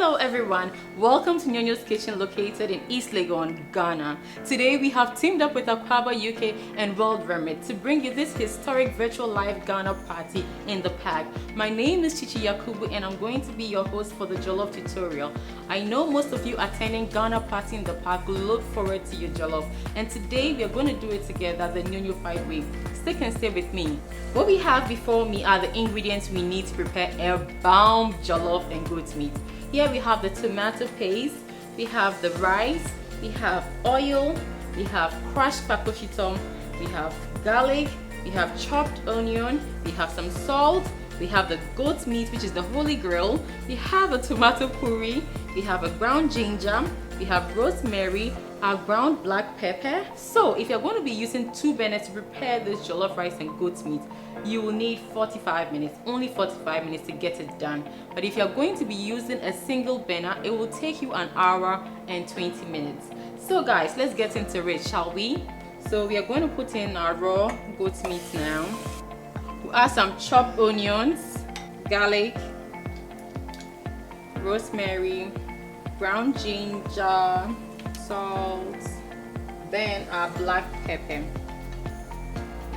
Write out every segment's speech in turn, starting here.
Hello everyone, welcome to Nyo Nyo's Kitchen located in East Legon, Ghana. Today we have teamed up with Aquaba UK and World Remit to bring you this historic virtual live Ghana party in the pack. My name is Chichi Yakubu and I'm going to be your host for the Jollof tutorial. I know most of you attending Ghana party in the park look forward to your Jollof, and today we are going to do it together the Nyo Nyo 5 way. Stick and stay with me. What we have before me are the ingredients we need to prepare a bomb Jollof and goat meat. Here we have the tomato paste, we have the rice, we have oil, we have crushed pakoshito, we have garlic, we have chopped onion, we have some salt, we have the goat meat, which is the holy grail, we have a tomato puree, we have a ground ginger, we have rosemary, our ground black pepper. So if you're going to be using 2 burners to prepare this jollof rice and goat meat, you will need 45 minutes, only 45 minutes to get it done. But if you're going to be using a single burner, it will take you 1 hour and 20 minutes. So guys, let's get into it, shall we? So we are going to put in our raw goat meat now. We'll add some chopped onions, garlic, rosemary, ground ginger, salt, then our black pepper.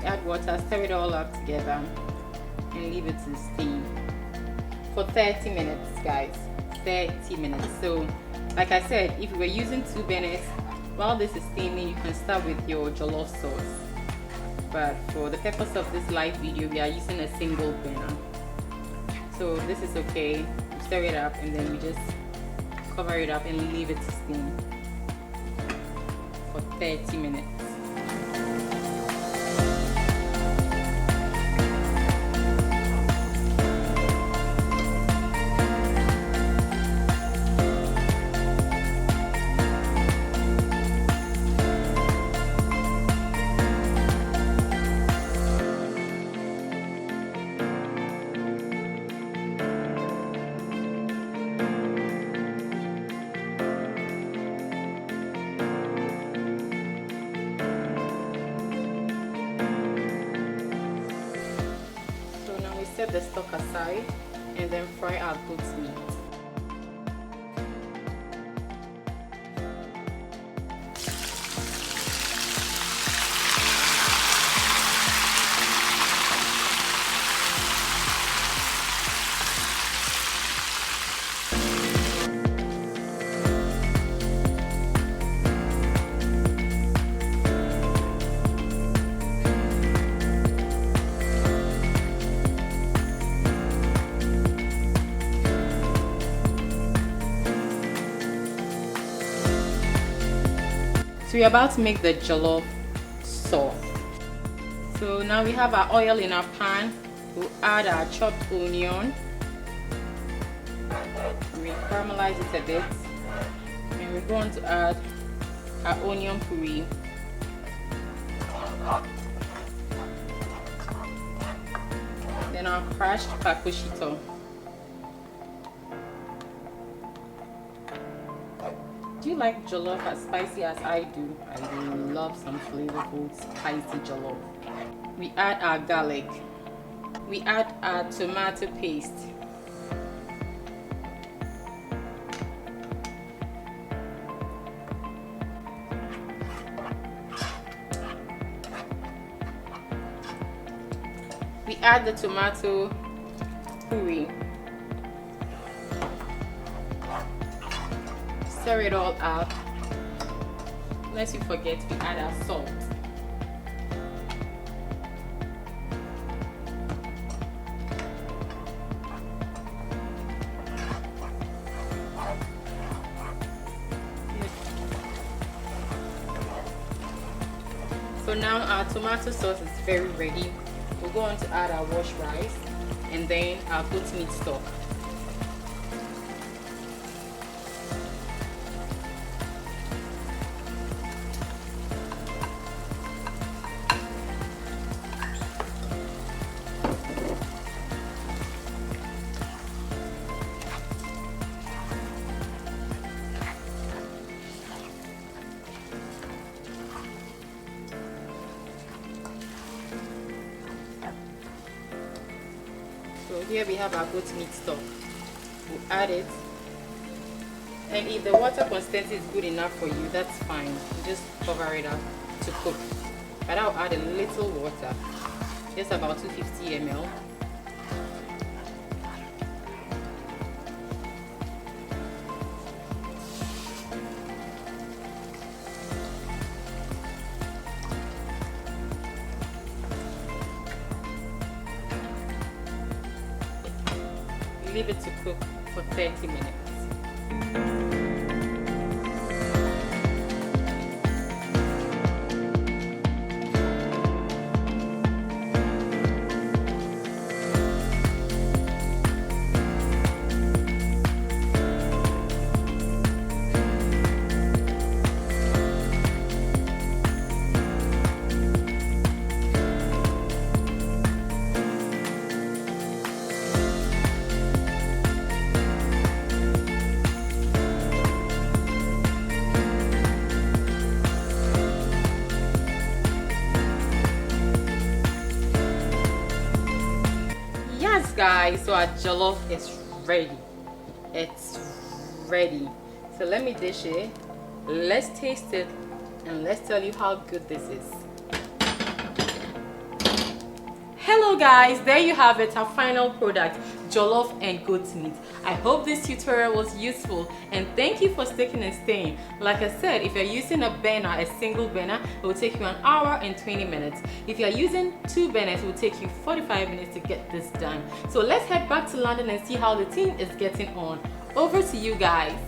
Add water, stir it all up together and leave it to steam for 30 minutes, guys. 30 minutes. So like I said, if you were using 2 burners, while this is steaming, you can start with your jollof sauce, but for the purpose of this live video, we are using a single burner. So this is okay. You stir it up and then you just cover it up and leave it to steam for 30 minutes. Set the stock aside and then fry our goat meat. So we're about to make the jollof sauce. So now we have our oil in our pan. We'll add our chopped onion. We caramelize it a bit. And we're going to add our onion puree. Then our crushed pakoshito. Do you like jollof as spicy as I do? I love some flavorful spicy jollof. We add our garlic. We add our tomato paste. We add the tomato puree. Stir it all up. Lest you forget, we add our salt. So now our tomato sauce is very ready. We're going to add our washed rice and then our goat meat stock. So here we have our goat meat stock. We'll add it And if the water consistency is good enough for you, that's fine. You just cover it up to cook. But I'll add a little water, just about 250 ml. Leave it to cook for 30 minutes. Yes guys, so our jollof is ready. It's ready. So let me dish it. Let's taste it and let's tell you how good this is. Hello guys, there you have it, our final product, jollof and goat meat. I hope this tutorial was useful and thank you for sticking and staying. Like I said, if you're using a burner, a single burner, it will take you 1 hour and 20 minutes. If you're using 2 burners, it will take you 45 minutes to get this done. So let's head back to London and see how the team is getting on. Over to you guys.